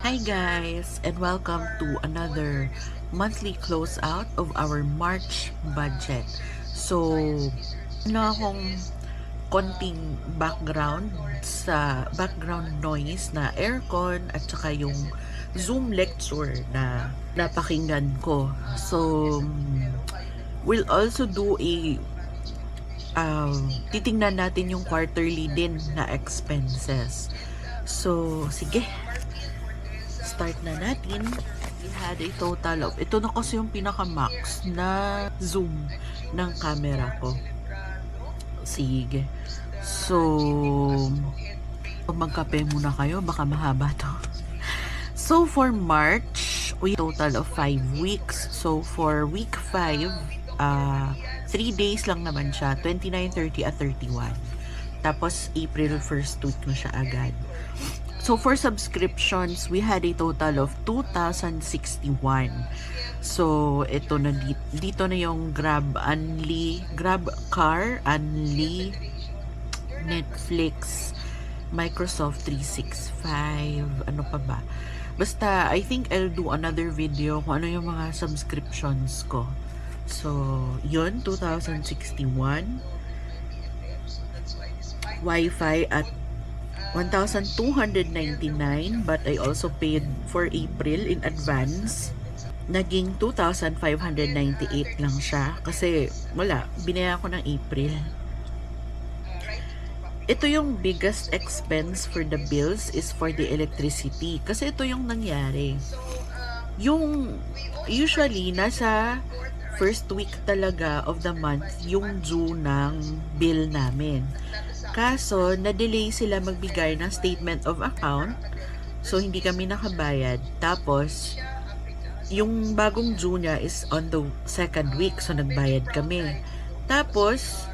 Hi guys, and welcome to another monthly closeout of our March budget. So, na akong konting background noise na aircon at saka yung Zoom lecture na napakinggan ko. So, we'll also do titingnan natin yung quarterly din na expenses. So, sige, start na natin. We had a total of, ito na kasi yung pinaka-max na zoom ng camera ko. Sige. So, magkape muna kayo, baka mahaba to. So, for March, we total of 5 weeks. So, for week 5, 3 days lang naman siya, 29, 30 at 31. Tapos, April 1st week na siya agad. So, for subscriptions, we had a total of 2,061. So, ito na dito na yung Grab Car, Unli, Netflix, Microsoft 365, ano pa ba? Basta, I think I'll do another video kung ano yung mga subscriptions ko. So, yun, 2,061. Wi-Fi at 1,299, but I also paid for April in advance. Naging 2,598 lang siya kasi wala, binaya ko ng April. Ito yung biggest expense for the bills is for the electricity kasi ito yung nangyari. Yung usually nasa first week talaga of the month yung due ng bill namin. Kaso, na-delay sila magbigay ng statement of account. So, hindi kami nakabayad. Tapos, yung bagong due niya is on the second week. So, nagbayad kami. Tapos,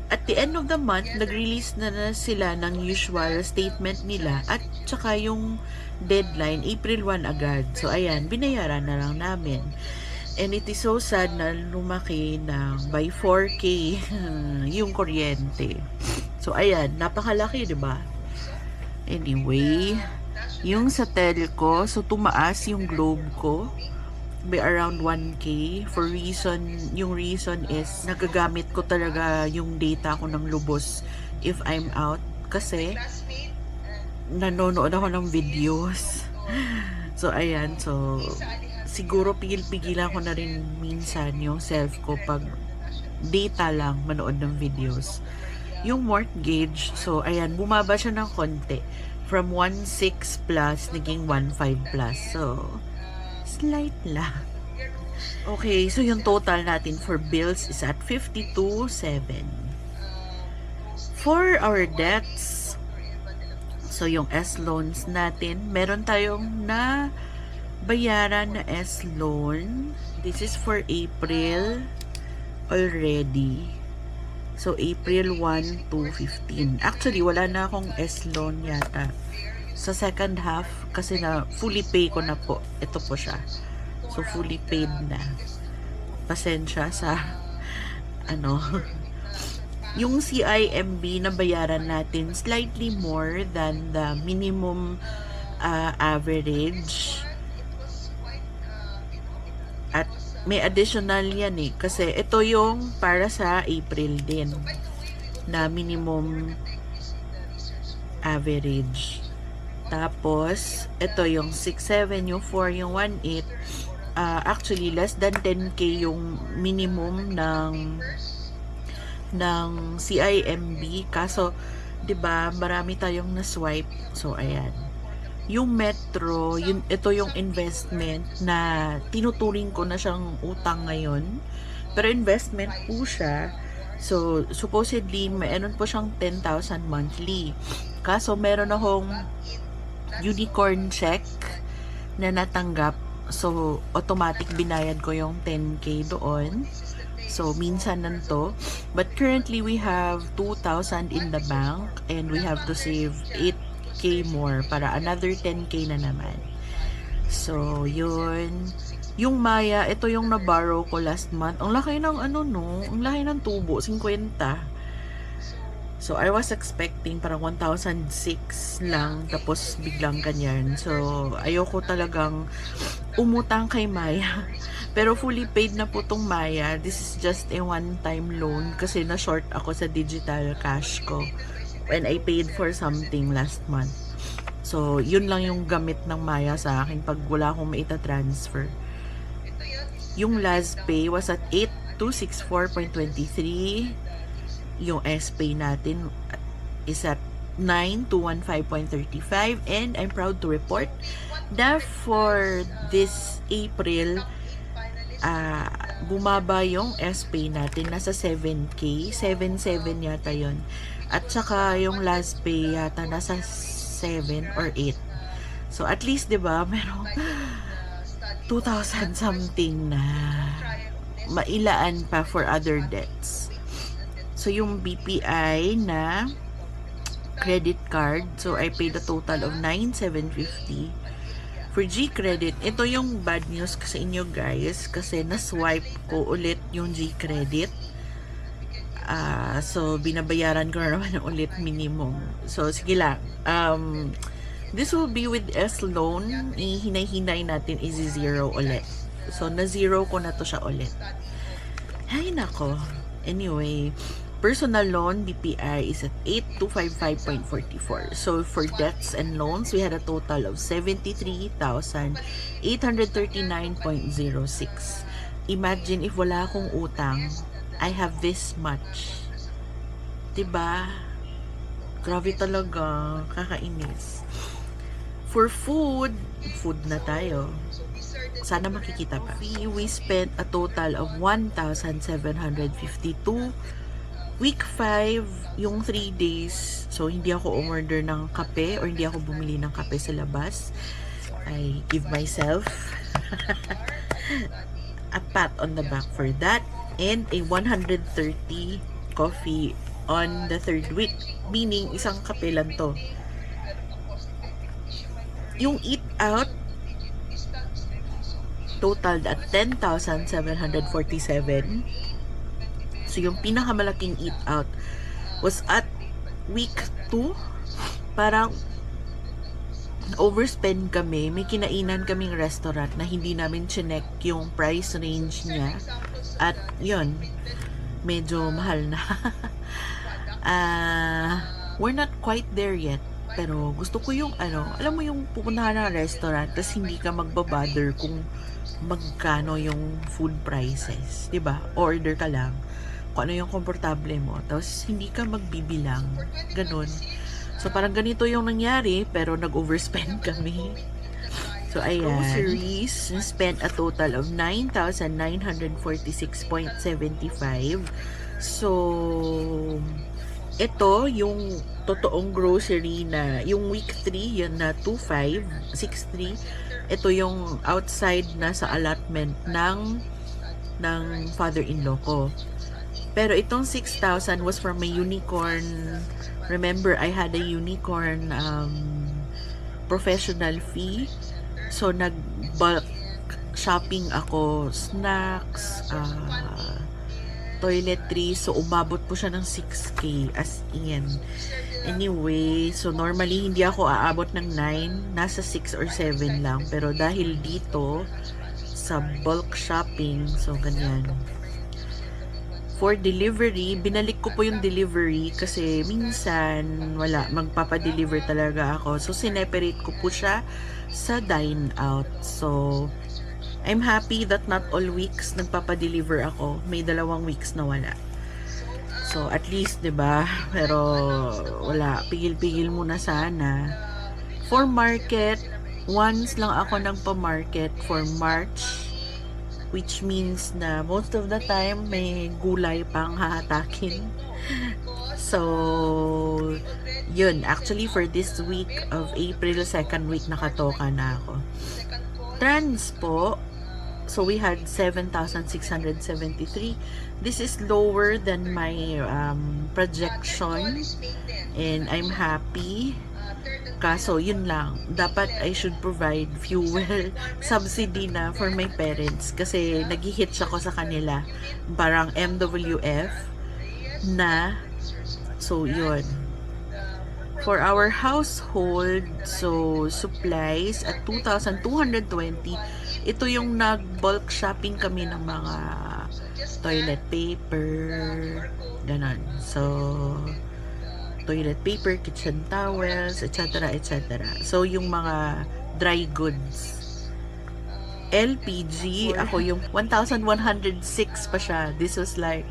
at the end of the month, nag-release na sila ng usual statement nila. At saka yung deadline, April 1 agad. So, ayan, binayaran na lang namin. And it is so sad na lumaki ng by 4K yung kuryente. So, ayan, napakalaki, di ba? Anyway, yung sa telco, so tumaas yung globe ko by around 1K. Yung reason is nagagamit ko talaga yung data ko ng lubos if I'm out. Kasi, nanonood ako ng videos. So, ayan, so siguro pigil-pigilan ko na rin minsan yung self ko pag data lang manood ng videos. Yung mortgage, so ayan, bumaba siya ng konti. From 1.6 plus, naging 1.5 plus. So, slight lang. Okay, so yung total natin for bills is at 52.7. For our debts, so yung S-loans natin, meron tayong na bayaran na S-loan. This is for April already. So, April 1 to 15. Actually, wala na akong S-loan yata. Sa second half, kasi na fully pay ko na po. Ito po siya. So, fully paid na. Pasensya sa yung CIMB na bayaran natin slightly more than the minimum average. At may additional yan kasi ito yung para sa April din na minimum average. Tapos ito yung 6.7, yung 4, yung 1.8. Actually less than 10k yung minimum ng CIMB, kaso 'di ba marami tayong na-swipe. So ayan. Yung Metro, ito yung investment na tinuturing ko na siyang utang ngayon. Pero investment po siya. So, supposedly, meron po siyang 10,000 monthly. Kaso, meron akong unicorn check na natanggap. So, automatic binayad ko yung 10k doon. So, minsan nanto. But currently, we have 2,000 in the bank and we have to save 8k more para another 10k na naman. So, yun. Yung Maya, ito yung na-borrow ko last month. Ang laki ng ang laki ng tubo, 50. So, I was expecting parang 1,006 lang, tapos biglang ganyan. So, ayoko talagang umutang kay Maya. Pero fully paid na po tong Maya. This is just a one-time loan kasi na-short ako sa digital cash ko when I paid for something last month. So, yun lang yung gamit ng Maya sa akin pag wala akong maita-transfer. Yung last pay was at 8264.23. Yung SPay natin is at 9215.35, and I'm proud to report that for this April, bumaba yung SPay natin, nasa 7K, 7.7 yata yun. At saka yung last pay yata nasa 7 or 8. So at least 'di ba, meron 2,000 something na mailaan pa for other debts. So, yung BPI na credit card, so I paid a total of 9,750. For G-Credit, ito yung bad news sa inyo guys, kasi na-swipe ko ulit yung G-Credit. So, binabayaran ko na naman ulit minimum. So, sige lang. This will be with S-Loan. Ihinay-hinay natin is 0 ulit. So, na-0 ko na to siya ulit. Ay, nako. Anyway, personal loan, BPI is at 8255.44. So, for debts and loans, we had a total of 73,839.06. Imagine if wala akong utang, I have this much. Diba? Grabe talaga. Kakainis. For food na tayo. Sana makikita pa. We spent a total of 1,752. Week 5, yung 3 days, so hindi ako umorder ng kape or hindi ako bumili ng kape sa labas. I give myself a pat on the back for that, and a 130 coffee on the 3rd week, meaning isang kape lang to. Yung eat out totaled at 10,747. So, yung pinakamalaking eat out was at week 2. Parang overspend kami. May kinainan kaming restaurant na hindi namin chinek yung price range niya. At yun, medyo mahal na. We're not quite there yet. Pero gusto ko yung alam mo yung pupuntahan ng restaurant tapos hindi ka magbabother kung magkano yung food prices. Diba? Order ka lang kung ano yung komportable mo. Tapos, hindi ka magbibilang. Ganun. So, parang ganito yung nangyari, pero nag-overspend kami. So, ayan. Groceries, spent a total of 9,946.75. So, ito, yung totoong grocery na, yung week 3, yun na 2,563. Ito yung outside na sa allotment ng father-in-law ko. Pero itong 6,000 was from my unicorn. Remember, I had a unicorn professional fee. So, nag-bulk shopping ako. Snacks, toiletries. So, umabot po siya ng 6K as in. Anyway, so normally, hindi ako aabot ng 9. Nasa 6 or 7 lang. Pero dahil dito, sa bulk shopping, so ganyan. For delivery, binalik ko po yung delivery kasi minsan wala, magpapadeliver talaga ako. So, sineperate ko po siya sa dine out. So, I'm happy that not all weeks nagpapadeliver ako. May 2 weeks na wala. So, at least, 'di ba? Pero wala, pigil-pigil muna sana. For market, once lang ako nagpa-market for March, which means na most of the time may gulay pang hahatakin. So, yun. Actually, for this week of April, 2nd week, nakatoka na ako. Transpo, so we had 7,673. This is lower than my projection, and I'm happy. Kaso, yun lang. Dapat I should provide fuel subsidy na for my parents kasi nag-hitch ako sa kanila. Parang MWF na So, yun. For our household, so supplies at 2,220. Ito yung nag-bulk shopping kami ng mga toilet paper, ganon. So, toilet paper, kitchen towels, etc. etc. So, yung mga dry goods. LPG, ako yung 1,106 pa siya. This was like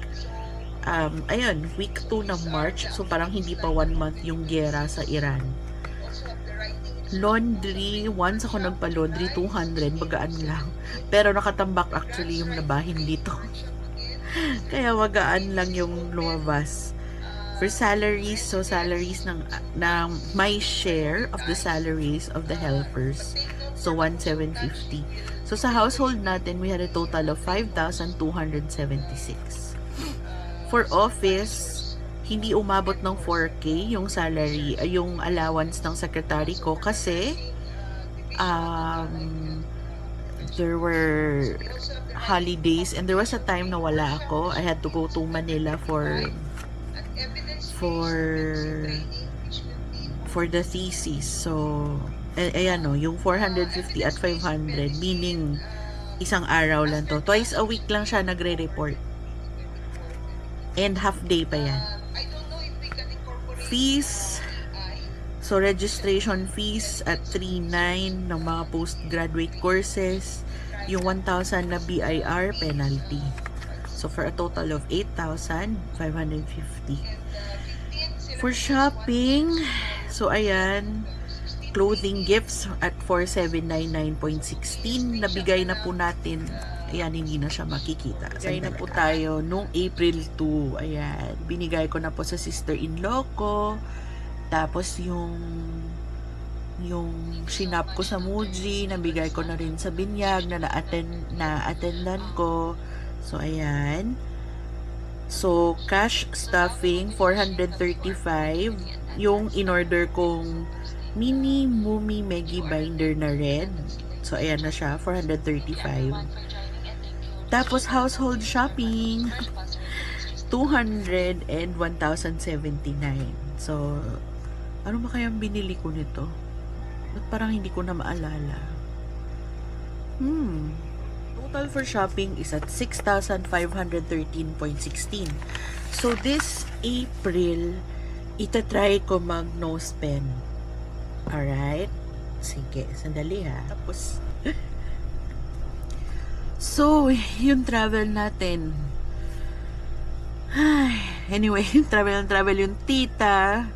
ayun, week 2 ng March. So, parang hindi pa 1 month yung gera sa Iran. Laundry, once ako nagpa-laundry, 200, magaan lang. Pero nakatambak actually yung labahin dito. Kaya magaan lang yung lumabas. For salaries, so salaries ng my share of the salaries of the helpers. So, 1,750. So, sa household natin, we had a total of 5,276. For office, hindi umabot ng 4K yung salary, yung allowance ng secretary ko kasi there were holidays and there was a time na wala ako. I had to go to Manila for the thesis. So, ayan o, yung 450 at 500, meaning isang araw lang to. Twice a week lang siya nagre-report. And half day pa yan. Fees, so registration fees at 3,900 ng mga postgraduate courses, yung 1,000 na BIR penalty. So for a total of 8,550. For shopping, so ayan, clothing gifts at 4,799.16, nabigay na po natin. Ayan, hindi na siya makikita. Bigay na po tayo nung April 2. Ayan, binigay ko na po sa sister-in-law ko. Tapos yung shinap ko sa Muji, nabigay ko na rin sa Binyag na attendan ko. So, ayan. So, cash stuffing, 435. Yung in-order kong mini Mumi Meggy binder na red. So, ayan na siya, 435. Tapos, household shopping, 200 and 1,079. So, ano ba kayang binili ko nito? Ba't parang hindi ko na maalala? Total for shopping is at 6,513.16. So, this April, itatry ko mag no spend. Alright? Sige, sandali ha. Tapos, so, yung travel natin. Anyway, travel yung tita.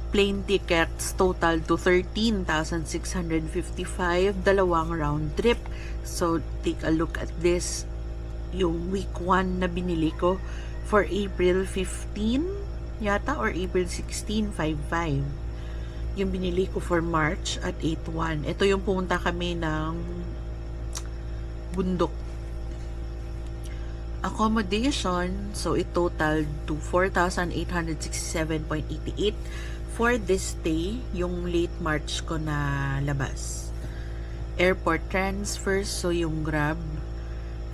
Plane tickets total to 13,655. Dalawang round trip. So, take a look at this. Yung week 1 na binili ko for April 15 yata or April 16, 55. Yung binili ko for March at 8-1. Ito yung pumunta kami ng bundok. Accommodation, so it totaled to 4,867.88 for this stay, yung late March ko na labas. Airport transfers, so yung Grab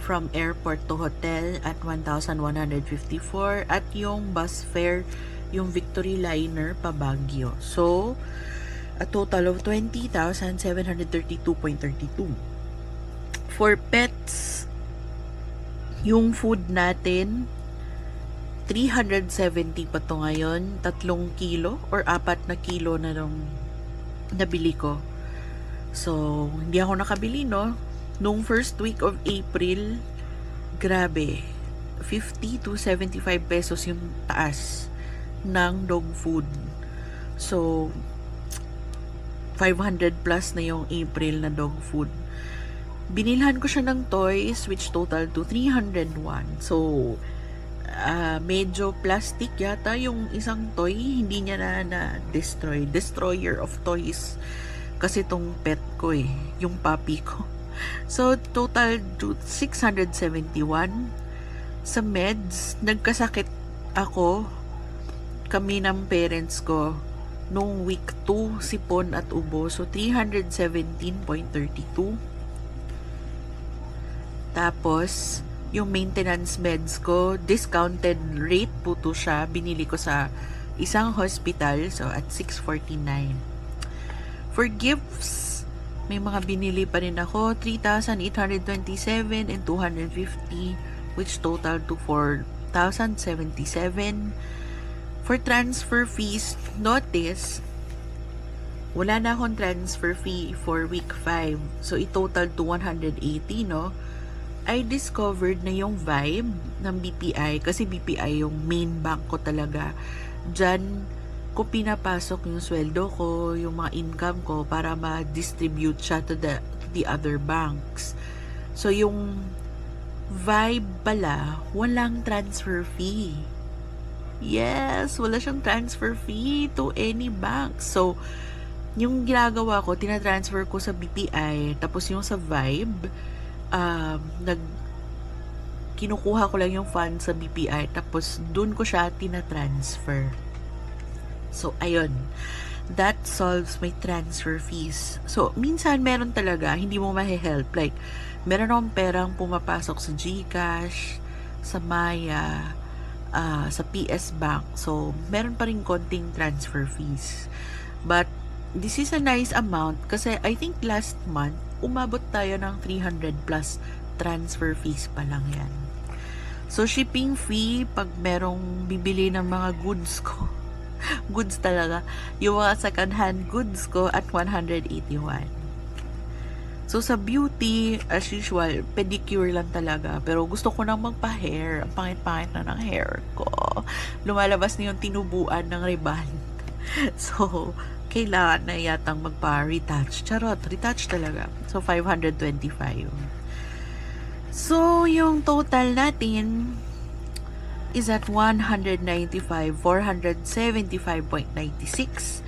from airport to hotel at 1,154 at yung bus fare, yung Victory Liner pa Baguio. So, a total of 20,732.32. For pets, yung food natin, 370 pa to ngayon. 3 kilo or 4 na kilo na nung nabili ko. So, hindi ako nakabili, no? Nung first week of April, grabe, 50 to 75 pesos yung taas ng dog food. So, 500 plus na yung April na dog food. Binilhan ko siya ng toys which total to 301. So, medyo plastic yata yung isang toy. Hindi niya na destroy. Destroyer of toys. Kasi tong pet ko yung puppy ko. So, total to 671. Sa meds, nagkasakit ako. Kami ng parents ko. Nung week 2, sipon at ubo. So, 317.32. Tapos, yung maintenance meds ko. Discounted rate po to siya. Binili ko sa isang hospital. So, at 649. For gifts, may mga binili pa rin ako. 3,827 and 250, which total to 4,077. For transfer fees, notice, wala na akong transfer fee for week 5. So, i-total to 180, no? I discovered na yung Vibe ng BPI, kasi BPI yung main bank ko talaga. Diyan ko pinapasok yung sweldo ko, yung mga income ko, para ma-distribute siya to the other banks. So, yung Vibe pala, walang transfer fee. Yes, wala siyang transfer fee to any bank. So, yung ginagawa ko, tinatransfer ko sa BPI, tapos yung sa Vibe, kinukuha ko lang yung fund sa BPI, tapos dun ko siya tinatransfer. So, ayun. That solves my transfer fees. So, minsan meron talaga, hindi mo mahe-help. Like, meron akong perang pumapasok sa GCash, sa Maya, sa PS Bank. So, meron pa rin konting transfer fees. But, this is a nice amount kasi I think last month, umabot tayo ng 300 plus transfer fees pa lang yan. So, shipping fee, pag merong bibili ng mga goods ko, goods talaga, yung mga second-hand goods ko at 181. So, sa beauty, as usual, pedicure lang talaga. Pero gusto ko nang magpa-hair. Ang pangit-pangit na ng hair ko. Lumalabas na yung tinubuan ng ribbon. So, kailangan na yatang magpa-retouch. Charot, retouch talaga. So, 525. So, yung total natin is at 195,475.96.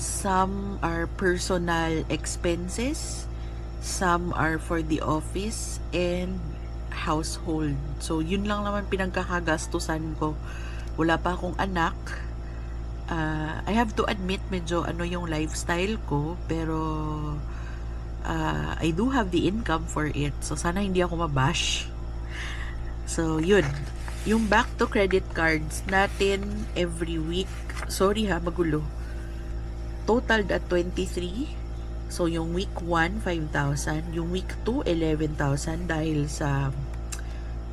Some are personal expenses, some are for the office and household. So, yun lang naman pinagkakagastusan ko. Wala pa akong anak. I have to admit, medyo yung lifestyle ko, pero I do have the income for it. So, sana hindi ako mabash. So, yun. Yung back to credit cards natin every week. Sorry ha, magulo. Totaled at 23. So, yung week 1, 5,000. Yung week 2, 11,000 dahil sa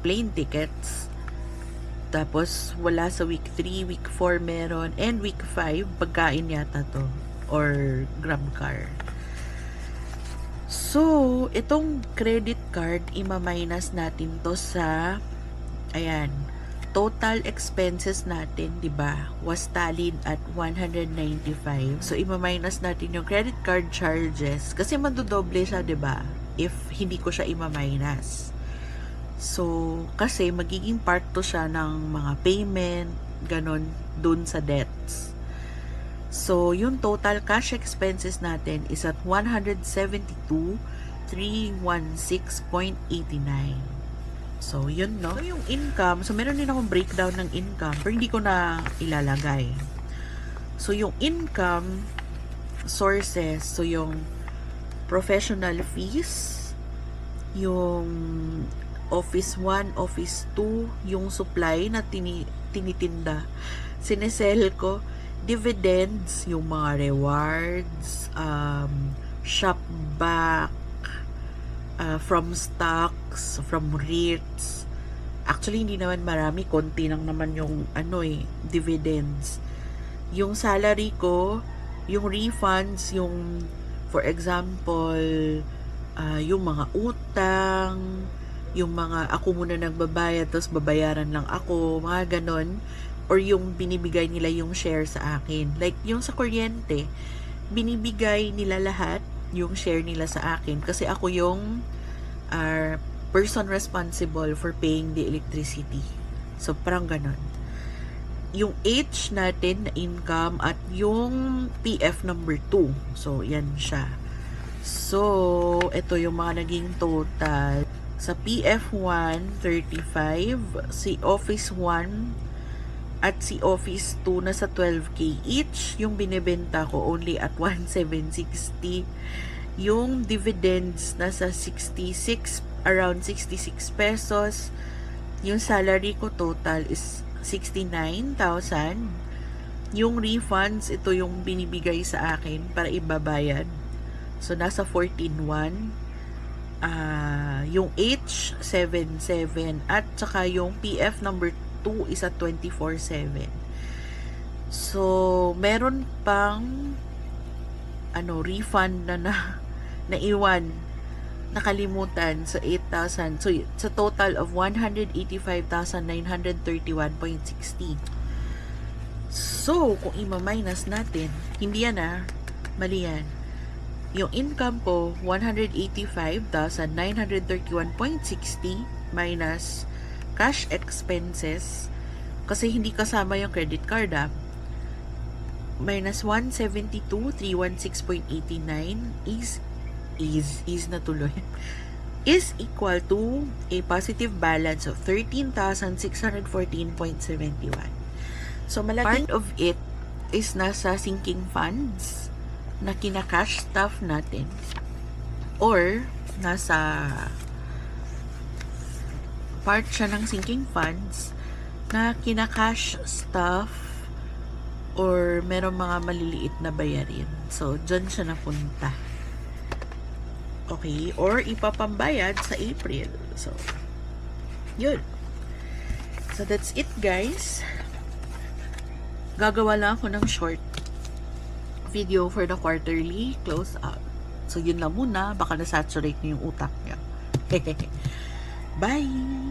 plane tickets. Tapos, wala sa week 3, week 4 meron. And week 5, pagkain yata to. Or grab car. So, itong credit card, ima-minus natin to sa, ayan, total expenses natin, diba, was tallied at 195. So, ima-minus natin yung credit card charges, kasi mandodoble siya, diba, if hindi ko siya ima-minus. So, kasi magiging part to siya ng mga payment, ganon, dun sa debts. So, yung total cash expenses natin is at 172,316.89. So, yun, no? So, yung income, so meron din akong breakdown ng income, pero hindi ko na ilalagay. So, yung income sources, so yung professional fees, yung Office 1, Office 2, yung supply na tinitinda, sinesell ko, dividends, yung mga rewards, shop back, from stocks, from REITs. Actually, hindi naman marami, konti lang naman yung dividends. Yung salary ko, yung refunds, yung for example, yung mga utang, yung mga ako muna nagbabayad tapos babayaran lang ako, mga ganon. Or yung binibigay nila yung share sa akin. Like, yung sa kuryente, binibigay nila lahat yung share nila sa akin. Kasi ako yung person responsible for paying the electricity. So, parang ganon. Yung H natin na income at yung PF number 2. So, yan siya. So, ito yung mga naging total. Sa PF1, 35. Si Office 1, at si Office 2 na sa 12K each. Yung binibenta ko only at 1,760. Yung dividends nasa 66 around 66 pesos. Yung salary ko total is 69,000. Yung refunds, ito yung binibigay sa akin para ibabayad. So, nasa 14,100. Yung H, 7,700. At saka yung PF number 2 is at 24,700. So, meron pang refund na naiwan, nakalimutan sa 8,000. So, sa total of 185,931.60. So, kung ima-minus natin, hindi yan mali yan. Yung income ko, 185,931.60 minus cash expenses, kasi hindi kasama yung credit card minus 172,316.89 is na tuloy is equal to a positive balance of 13,614.71. So, malaking part of it is nasa sinking funds na kinakash stuff natin, or nasa part siya ng sinking funds na kinakash stuff, or merong mga maliliit na bayarin. So, dyan siya napunta. Okay? Or ipapambayad sa April. So, yun. So, that's it, guys. Gagawa lang ako ng short video for the quarterly close out. So, yun lang muna. Baka na-saturate na yung utak niya. Bye!